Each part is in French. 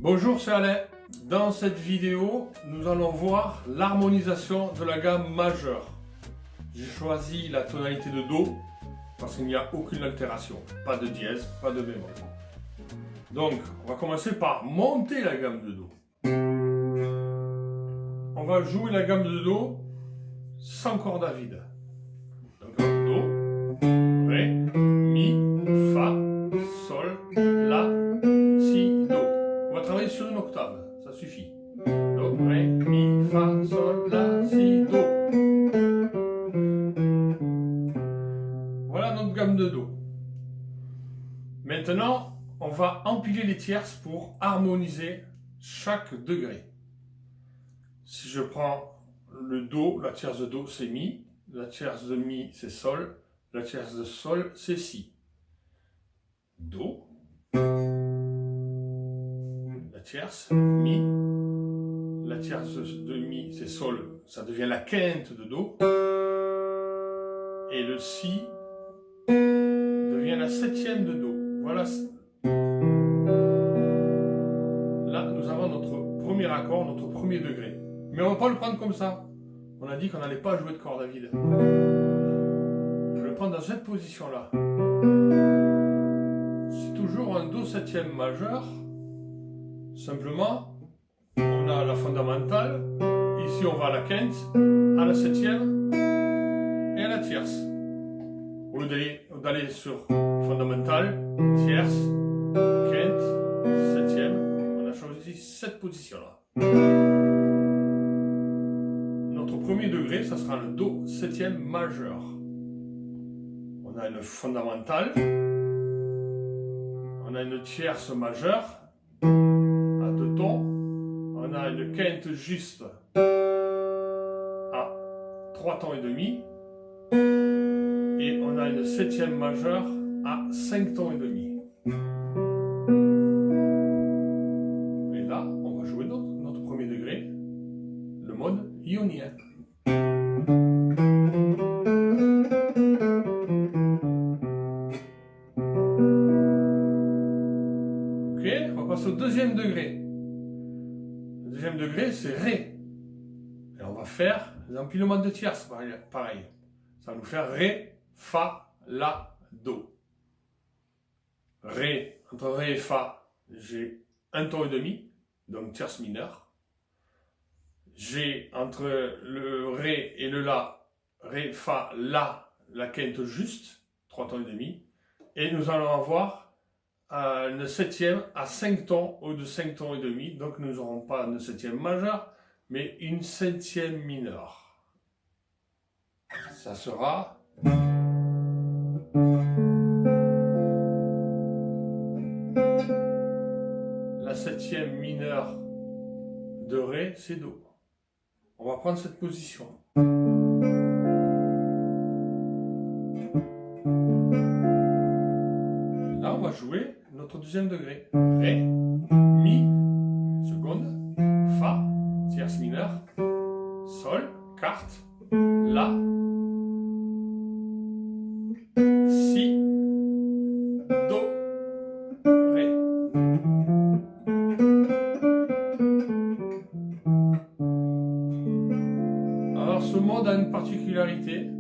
Bonjour, c'est Alain. Dans cette vidéo, nous allons voir l'harmonisation de la gamme majeure. J'ai choisi la tonalité de Do parce qu'il n'y a aucune altération. Pas de dièse, pas de bémol. Donc, on va commencer par monter la gamme de Do. On va jouer la gamme de Do sans corde à vide. Donc, Do, Ré, Mi, Fa, Sol, La, Si, Do. On va travailler sur une octave, ça suffit. Do, Ré, Mi, Fa, Sol, La, Si, Do. Voilà notre gamme de Do. Maintenant, on va empiler les tierces pour harmoniser chaque degré. Si je prends le Do, la tierce de Do c'est Mi, la tierce de Mi c'est Sol, la tierce de Sol c'est Si. Do, la tierce, Mi, la tierce de Mi c'est Sol, ça devient la quinte de Do, et le Si devient la septième de Do. Voilà. Là, nous avons notre premier accord, notre premier degré. Mais on ne va pas le prendre comme ça. On a dit qu'on n'allait pas jouer de corde à vide. Je vais le prendre dans cette position-là. C'est toujours un Do septième majeur. Simplement, on a la fondamentale. Ici, on va à la quinte, à la septième et à la tierce. Au lieu d'aller sur fondamentale, tierce, quinte, septième, on a choisi cette position-là. Notre premier degré, ça sera le Do septième majeur. On a une fondamentale, on a une tierce majeure à 2 tons, on a une quinte juste à 3 tons et demi, et on a une septième majeure à 5 tons et demi. Et là, on va jouer notre premier degré, le mode ionien. Ok, on va passer au deuxième degré. Le deuxième degré, c'est Ré. Et on va faire les empilements de tierces, pareil. Ça va nous faire Ré, Fa, La, Do. Ré, entre Ré et Fa, j'ai 1 ton et demi, donc tierce mineure. J'ai entre le Ré et le La, Ré, Fa, La, la quinte juste, 3 tons et demi. Et nous allons avoir une septième à 5 tons au lieu de 5 tons et demi. Donc nous n'aurons pas une septième majeure, mais une septième mineure. Ça sera... La septième mineure de Ré, c'est Do. On va prendre cette position. Là, on va jouer notre deuxième degré. Ré, Mi, seconde, Fa, tierce mineure, Sol, quarte, La, Si, Do, Ré. Alors ce mode a une particularité.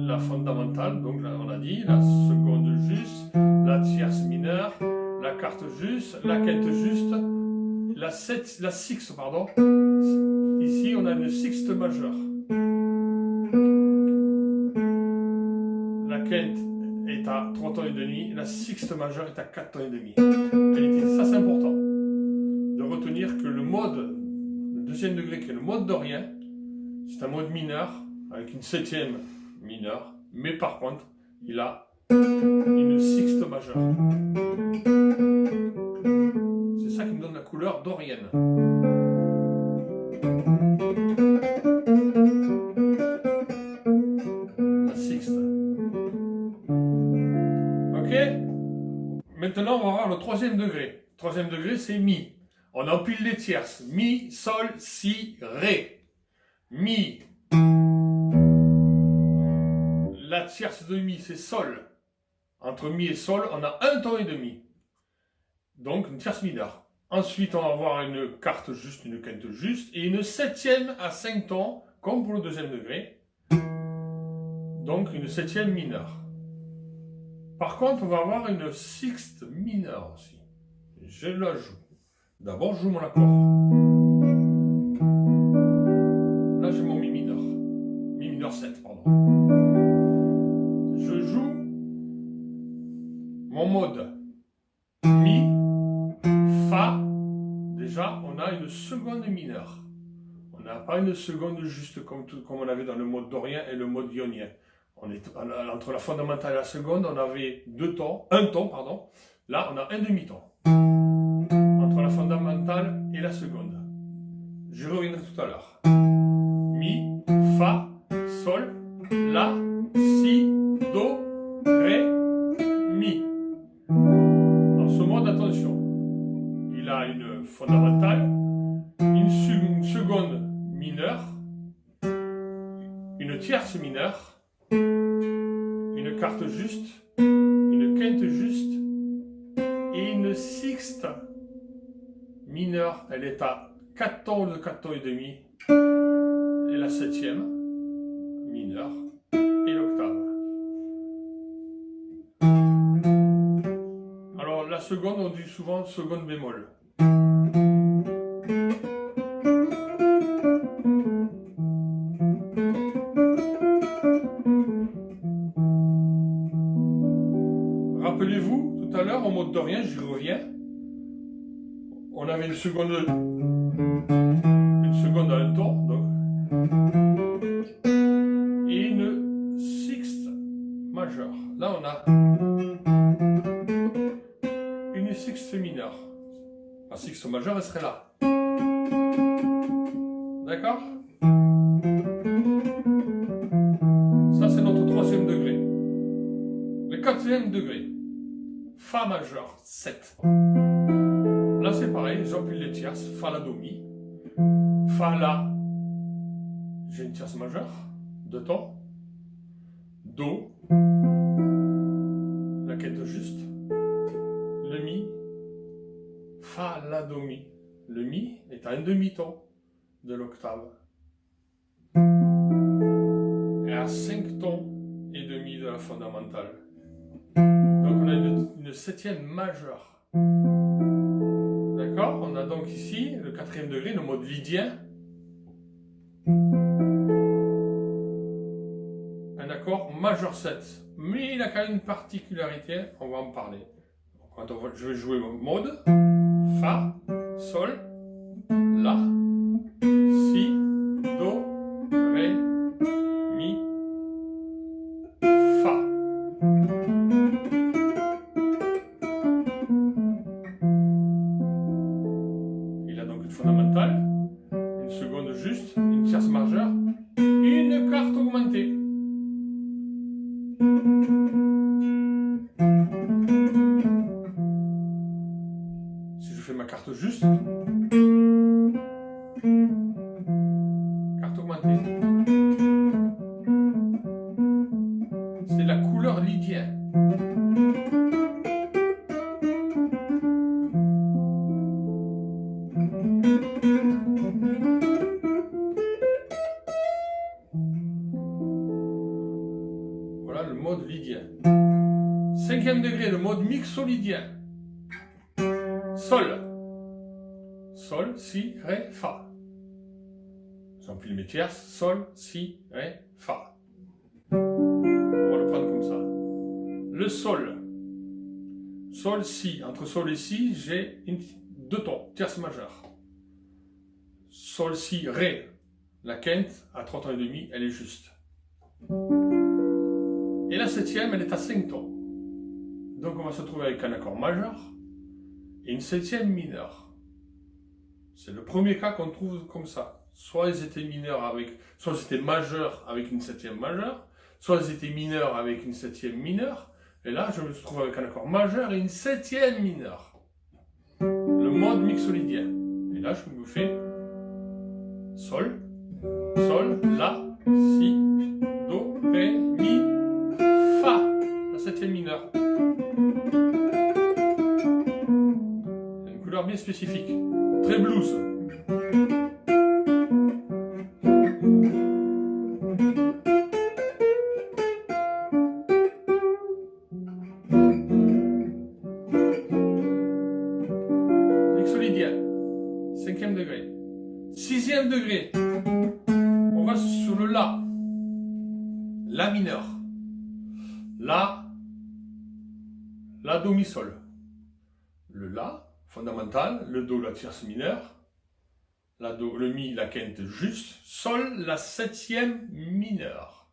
La fondamentale, donc là on a dit, la seconde juste, la tierce mineure, la quarte juste, la quinte juste, la sixte, pardon. Ici on a une sixte majeure. La quinte est à 3 tons et demi, la sixte majeure est à 4 tons et demi. Ça c'est important de retenir que le deuxième degré qui est le mode dorien, c'est un mode mineur avec une septième mineure, mais par contre il a une sixte majeure. C'est ça qui me donne la couleur dorienne. La sixte. Ok? Maintenant on va voir le troisième degré. Le troisième degré c'est Mi. On empile les tierces. Mi, Sol, Si, Ré. Mi. La tierce de Mi c'est Sol. Entre Mi et Sol, on a 1 ton et demi. Donc une tierce mineure. Ensuite, on va avoir une quarte juste, une quinte juste, et une septième à 5 tons, comme pour le deuxième degré. Donc une septième mineure. Par contre, on va avoir une sixte mineure aussi. Je la joue. D'abord, je joue mon accord. Là, j'ai mon mi mineur. Mi mineur 7, pardon. Je joue mon mode mi, fa. Déjà, on a une seconde mineure. On n'a pas une seconde juste comme on avait dans le mode dorien et le mode ionien. Entre la fondamentale et la seconde, on avait un ton, pardon. Là, on a un demi-ton. Entre la fondamentale et la seconde. Je reviendrai tout à l'heure. Mi, fa, sol, la, si, do, ré, mi. Dans ce mode, attention, il a une fondamentale, une seconde mineure, une tierce mineure, une quarte juste, une quinte juste et une sixte mineure. Elle est à 4 tons de 4 tons et demi. Et la septième mineure et l'octave. Alors la seconde, on dit souvent seconde bémol. Rappelez-vous, tout à l'heure, en mode dorien, j'y reviens, on avait une seconde à un ton, donc, et une sixte majeure. Là, on a une sixte mineure. La sixte majeure, elle serait là. D'accord? Ça, c'est notre troisième degré. Le quatrième degré. Fa majeur, 7. Là, c'est pareil, j'empile les tierces. Fa, la, do, mi. Fa, la. J'ai une tierce majeure. 2 tons. Do. La quinte juste. Le mi. Fa, la, do, mi. Le mi est à un demi-ton de l'octave. Et à 5 tons et demi de la fondamentale. Donc on a une septième majeure. D'accord? On a donc ici le quatrième degré, le mode lydien. Un accord majeur 7. Mais il a quand même une particularité, on va en parler. Quand je vais jouer mon mode, Fa, Sol, La, Si, Do, Ré, Mi, Fa. Il a donc une fondamentale, une seconde juste, une tierce majeure, une quarte augmentée. Si je fais ma carte juste, carte augmentée, c'est la couleur lydienne. Voilà le mode lydien. Cinquième degré, le mode mixolydien. Sol. Sol, Si, Ré, Fa. J'empile mes tierces. Sol, Si, Ré, Fa. On va le prendre comme ça. Le Sol. Sol, Si. Entre Sol et Si, j'ai 2 tons, tierce majeure. Sol, Si, Ré. La quinte, à 3 tons et demi, elle est juste. Et la septième, elle est à 5 tons. Donc on va se trouver avec un accord majeur et une septième mineure. C'est le premier cas qu'on trouve comme ça. Soit ils étaient soit ils étaient majeurs avec une septième majeure, soit ils étaient mineurs avec une septième mineure. Et là, je me trouve avec un accord majeur et une septième mineure. Le mode mixolydien. Et là, je me fais Sol, Sol, La, Si, Do, Ré, Mi, Fa. La septième mineure. mais spécifique. Très blues. Mixolydien, 5e degré. 6e degré, on va sur le La. La mineur. La Do, Mi, Sol. Le La, fondamental, le Do, la tierce mineure, la Do, le Mi, la quinte juste, Sol, la 7e mineure.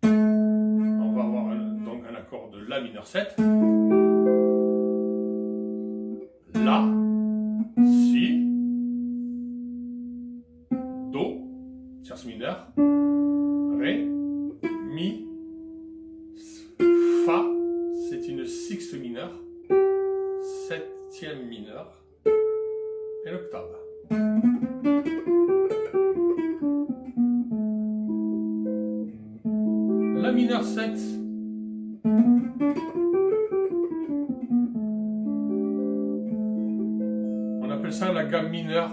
On va avoir donc un accord de La mineur 7. La, Si, Do, tierce mineure, Ré, Mi, Fa, c'est une sixte mineure, 7e mineure et l'octave. La mineur 7, on appelle ça la gamme mineure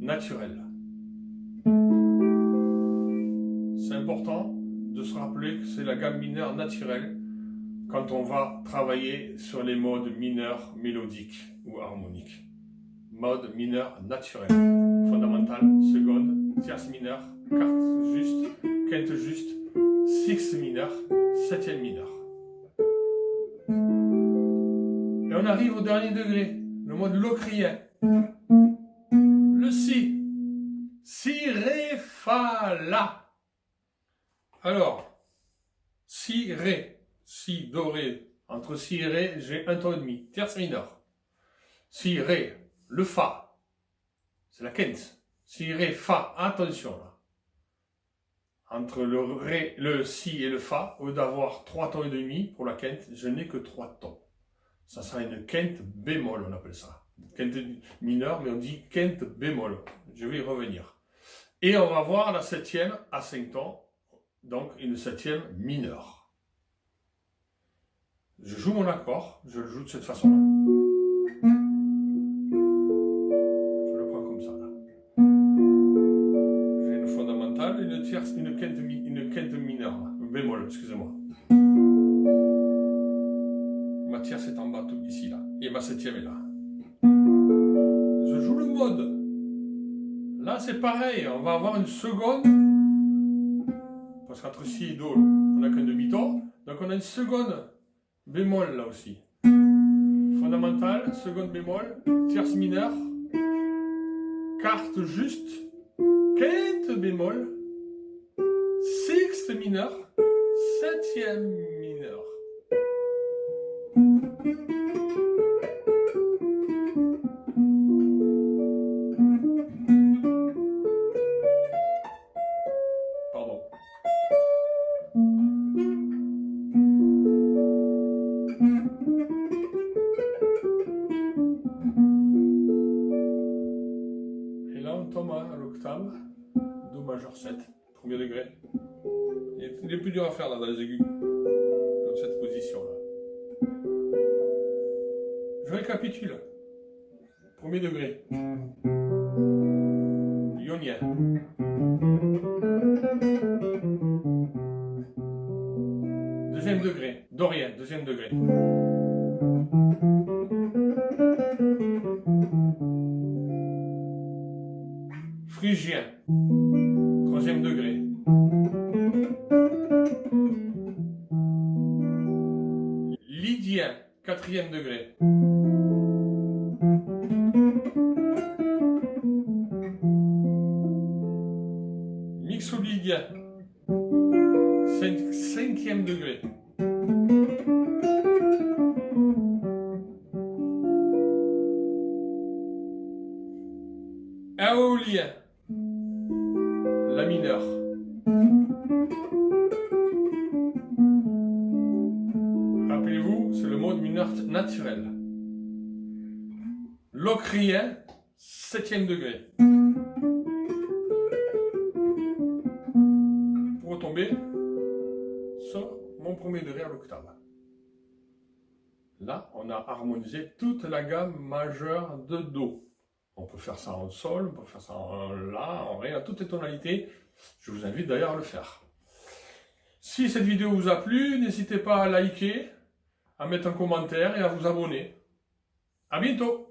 naturelle. C'est important de se rappeler que c'est la gamme mineure naturelle quand on va travailler sur les modes mineurs mélodiques ou harmoniques. Mode mineur naturel, fondamental, seconde, tierce mineure, quarte juste, quinte juste, sixte mineure, 7e mineure. Et on arrive au dernier degré, le mode locrien. Le Si. Si, Ré, Fa, La. Alors, Si, Ré. Si, Do, Ré. Entre Si et Ré, j'ai un ton et demi. Tierce mineure. Si, Ré. Le Fa. C'est la quinte. Si, Ré, Fa. Attention là. Entre le Ré, le Si et le Fa, au lieu d'avoir 3 tons et demi pour la quinte, je n'ai que 3 tons. Ça sera une quinte bémol, on appelle ça. Quinte mineure, mais on dit quinte bémol. Je vais y revenir. Et on va voir la 7e à 5 tons, donc une 7e mineure. Je joue mon accord, je le joue de cette façon-là. Je le prends comme ça, là. J'ai une fondamentale, une tierce, une quinte mineure, là. Un bémol, excusez-moi. Ma tierce est en bas, tout ici, là. Et ma 7e est là. Je joue le mode. Là, c'est pareil, on va avoir une seconde. Parce qu'entre Si et Do, on n'a qu'un demi-ton. Donc on a une seconde bémol là aussi. Fondamentale, seconde bémol, tierce mineure, quarte juste, quinte bémol, sixte mineure, 7e mineure. Pardon. Et là, on tombe à l'octave, Do majeur 7, premier degré. Il est plus dur à faire là dans les aigus, dans cette position-là. Je récapitule. Premier degré. Ionien. Deuxième degré. Dorien, deuxième degré. Phrygien. Troisième degré. Lydien. Quatrième degré. Mixolydien. Cinquième degré. Aéolien. La mineure. Rappelez-vous, c'est le mode mineur naturel. Locrien, 7e degré. Pour retomber sur mon premier degré à l'octave. Là, on a harmonisé toute la gamme majeure de Do. On peut faire ça en Sol, on peut faire ça en La, en Ré, à toutes les tonalités. Je vous invite d'ailleurs à le faire. Si cette vidéo vous a plu, n'hésitez pas à liker, à mettre un commentaire et à vous abonner. À bientôt!